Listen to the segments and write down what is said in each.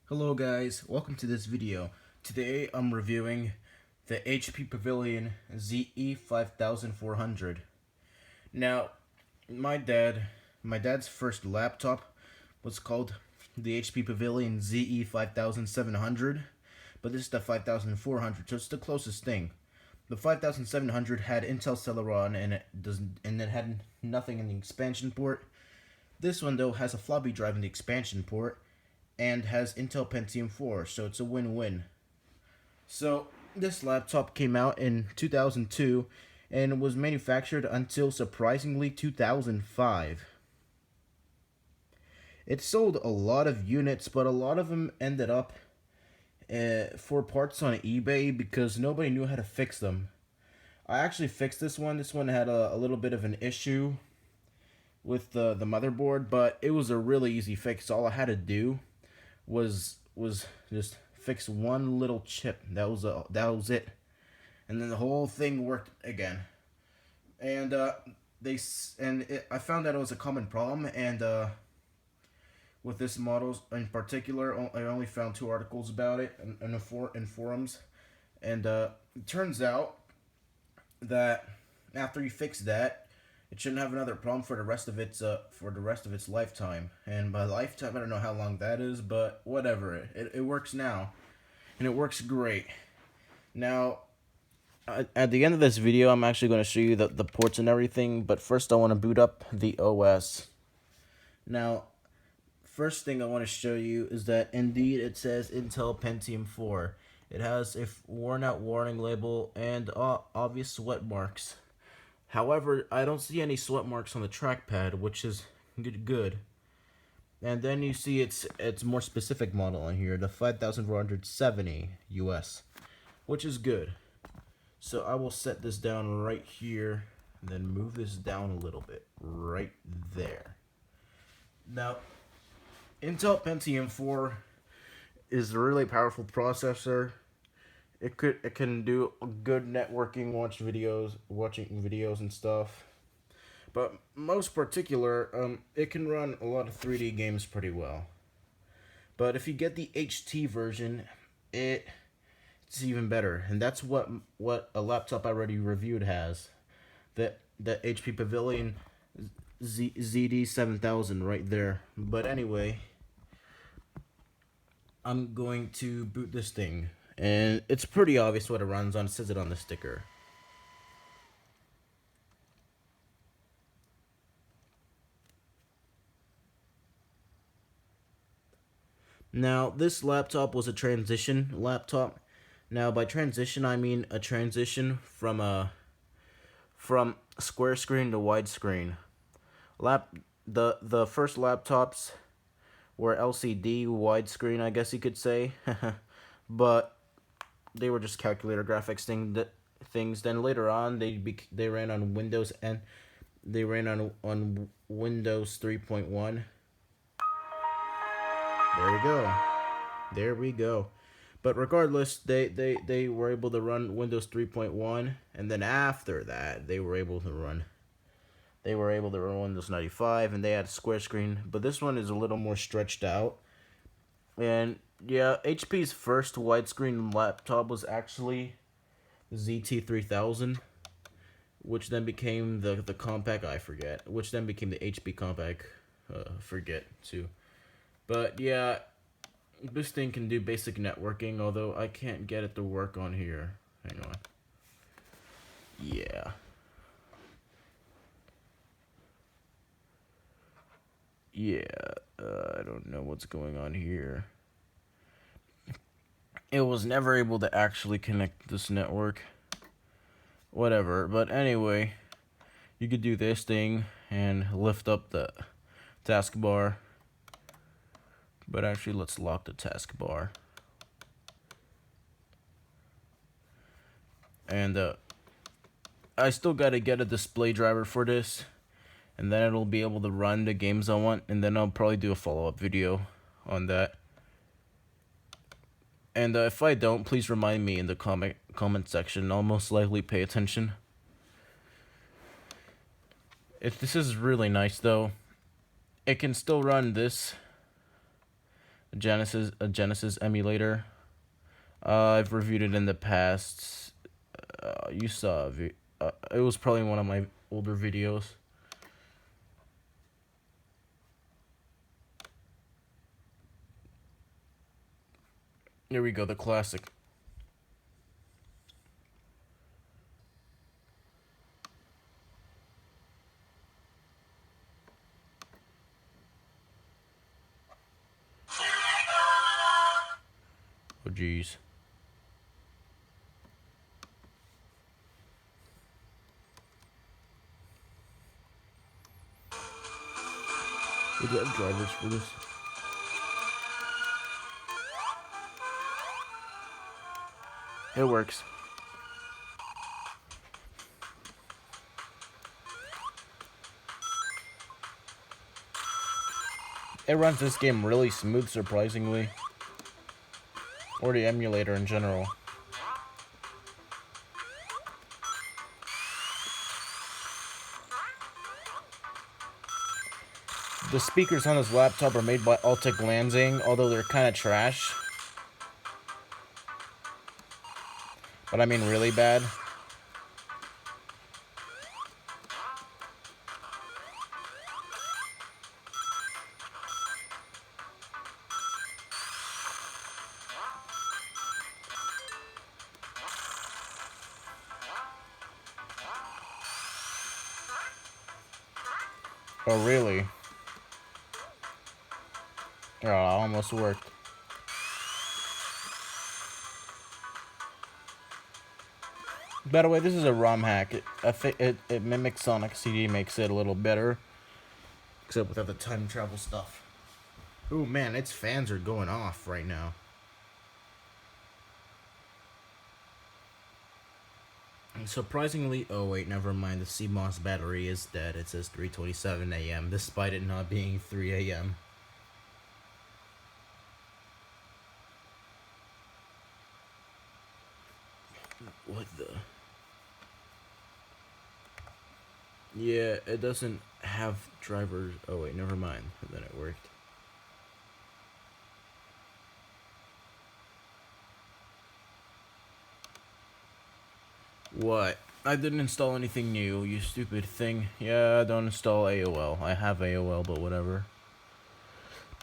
Hello guys, welcome to this video. Today I'm reviewing the HP Pavilion ze5400. Now, my dad's first laptop was called the HP Pavilion ze5700, but this is the 5400, so it's the closest thing. The 5700 had Intel Celeron and it had nothing in the expansion port. This one though has a floppy drive in the expansion port and has Intel Pentium 4, so it's a win-win. So this laptop came out in 2002 and was manufactured until surprisingly 2005. It sold a lot of units, but a lot of them ended up for parts on eBay because nobody knew how to fix them. I actually fixed this one. This one had a little bit of an issue with the motherboard, but it was a really easy fix. All I had to do was just fix one little chip. That was it, and then the whole thing worked again. And I found that it was a common problem. And with this model in particular, I only found 2 articles about it in forums, and it turns out that after you fix that, it shouldn't have another problem for the rest of its lifetime. And by lifetime, I don't know how long that is, but whatever. It works now, and it works great. Now, at the end of this video, I'm actually going to show you the ports and everything. But first, I want to boot up the OS. Now, first thing I want to show you is that indeed it says Intel Pentium 4. It has a worn out warning label and obvious sweat marks. However, I don't see any sweat marks on the trackpad, which is good. And then you see it's more specific model on here, the 5470 US, which is good. So I will set this down right here, and then move this down a little bit, right there. Now, Intel Pentium 4 is a really powerful processor. It can do good networking, watching videos and stuff. But most particular, it can run a lot of 3D games pretty well. But if you get the HT version, it's even better. And that's what a laptop I already reviewed has. The HP Pavilion ZD7000 right there. But anyway, I'm going to boot this thing. And it's pretty obvious what it runs on. It says it on the sticker. Now, this laptop was a transition laptop. Now, by transition, I mean a transition from square screen to widescreen. The first laptops were LCD widescreen, I guess you could say, but they were just calculator graphics things. Then later on, they ran on Windows, and they ran on Windows 3.1. There we go. But regardless, they were able to run Windows 3.1, and then after that, they were able to run Windows 95, and they had a square screen. But this one is a little more stretched out. And yeah, HP's first widescreen laptop was actually the ZT3000, which then became the Compact, which then became the HP Compact, forget too. But yeah, this thing can do basic networking, although I can't get it to work on here. Hang on. Yeah. I don't know what's going on here. It was never able to actually connect this network. Whatever, but anyway, you could do this thing and lift up the taskbar. But actually, let's lock the taskbar. And I still gotta get a display driver for this, and then it'll be able to run the games I want, and then I'll probably do a follow-up video on that. And if I don't, please remind me in the comment section. I'll most likely pay attention. This is really nice though. It can still run this a Genesis emulator. I've reviewed it in the past. You saw it was probably one of my older videos. Here we go, the classic. Oh jeez. We do have drivers for this. It works. It runs this game really smooth, surprisingly. Or the emulator in general. The speakers on this laptop are made by Altic Lansing, although they're kind of trash. But I mean really bad. Oh really? Oh, almost worked. By the way, this is a ROM hack. It mimics Sonic CD, makes it a little better. Except without the time travel stuff. Ooh man, its fans are going off right now. And surprisingly, oh wait, never mind. The CMOS battery is dead. It says 3:27 a.m. despite it not being 3 a.m. What the? Yeah, it doesn't have drivers. Oh wait, never mind. And then it worked. What? I didn't install anything new, you stupid thing. Yeah, don't install AOL. I have AOL, but whatever.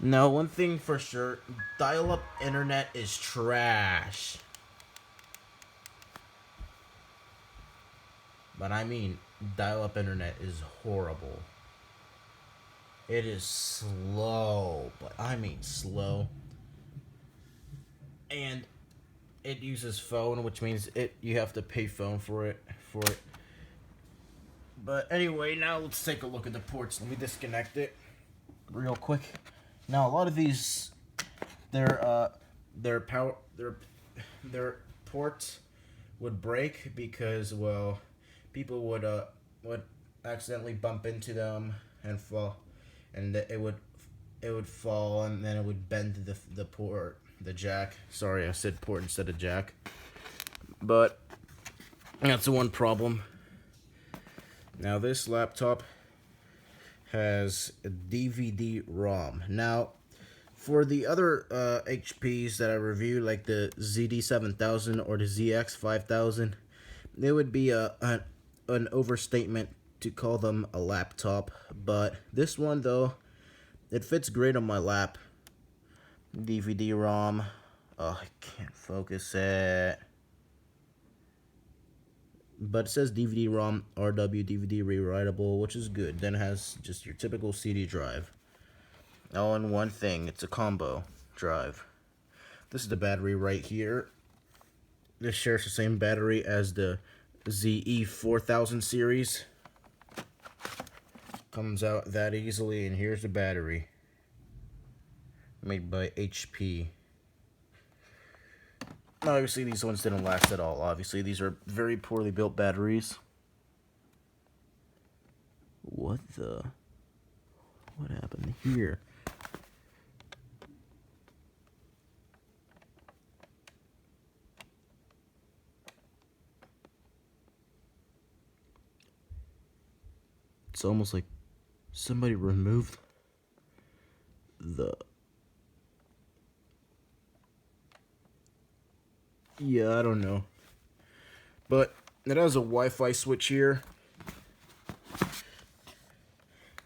Now, one thing for sure, dial-up internet is trash. But I mean, dial-up internet is horrible. It is slow, but I mean slow. And it uses phone, which means you have to pay phone for it. But anyway, now let's take a look at the ports. Let me disconnect it real quick. Now a lot of these, their ports would break because, well, people would accidentally bump into them and fall, and it would fall, and then it would bend the port, the jack. Sorry, I said port instead of jack. But that's the one problem. Now this laptop has a DVD-ROM. Now, for the other HPs that I reviewed, like the ZD7000 or the ZX5000, it would be an overstatement to call them a laptop. But this one, though, it fits great on my lap. DVD-ROM. Oh, I can't focus it. But it says DVD-ROM, RW DVD rewritable, which is good. Then it has just your typical CD drive. All in one thing. It's a combo drive. This is the battery right here. This shares the same battery as the ze5400 series. Comes out that easily, and here's the battery. Made by HP. Obviously, these ones didn't last at all. Obviously, these are very poorly built batteries. What happened here? It's almost like somebody removed the Yeah, I don't know. But it has a Wi-Fi switch here.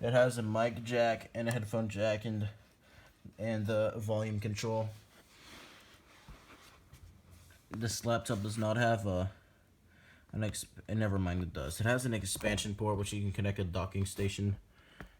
It has a mic jack and a headphone jack and the volume control. This laptop does not have never mind, it does. It has an expansion port which you can connect a docking station.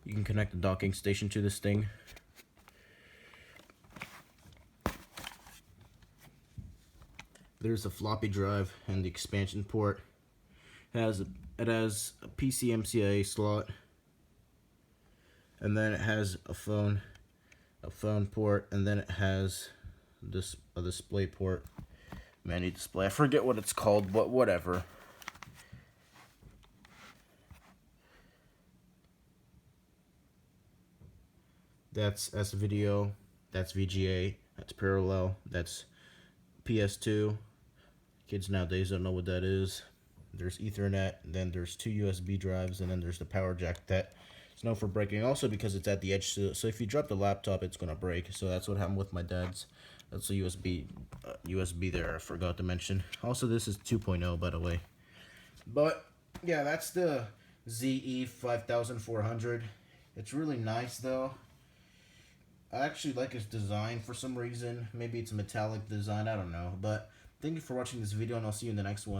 You can connect the docking station to this thing. There's a floppy drive and the expansion port. It has a PCMCIA slot, and then it has a phone port, and then it has this a display port, menu display. I forget what it's called, but whatever. That's S-Video, that's VGA, that's parallel, that's PS2. Kids nowadays don't know what that is. There's Ethernet, then there's 2 USB drives, and then there's the power jack that is known for breaking. Also because it's at the edge, so if you drop the laptop, it's gonna break. So that's what happened with my dad's. That's a USB there. I forgot to mention. Also, this is 2.0, by the way. But yeah, that's the ze5400. It's really nice though. I actually like its design for some reason. Maybe it's a metallic design, I don't know. But thank you for watching this video, and I'll see you in the next one.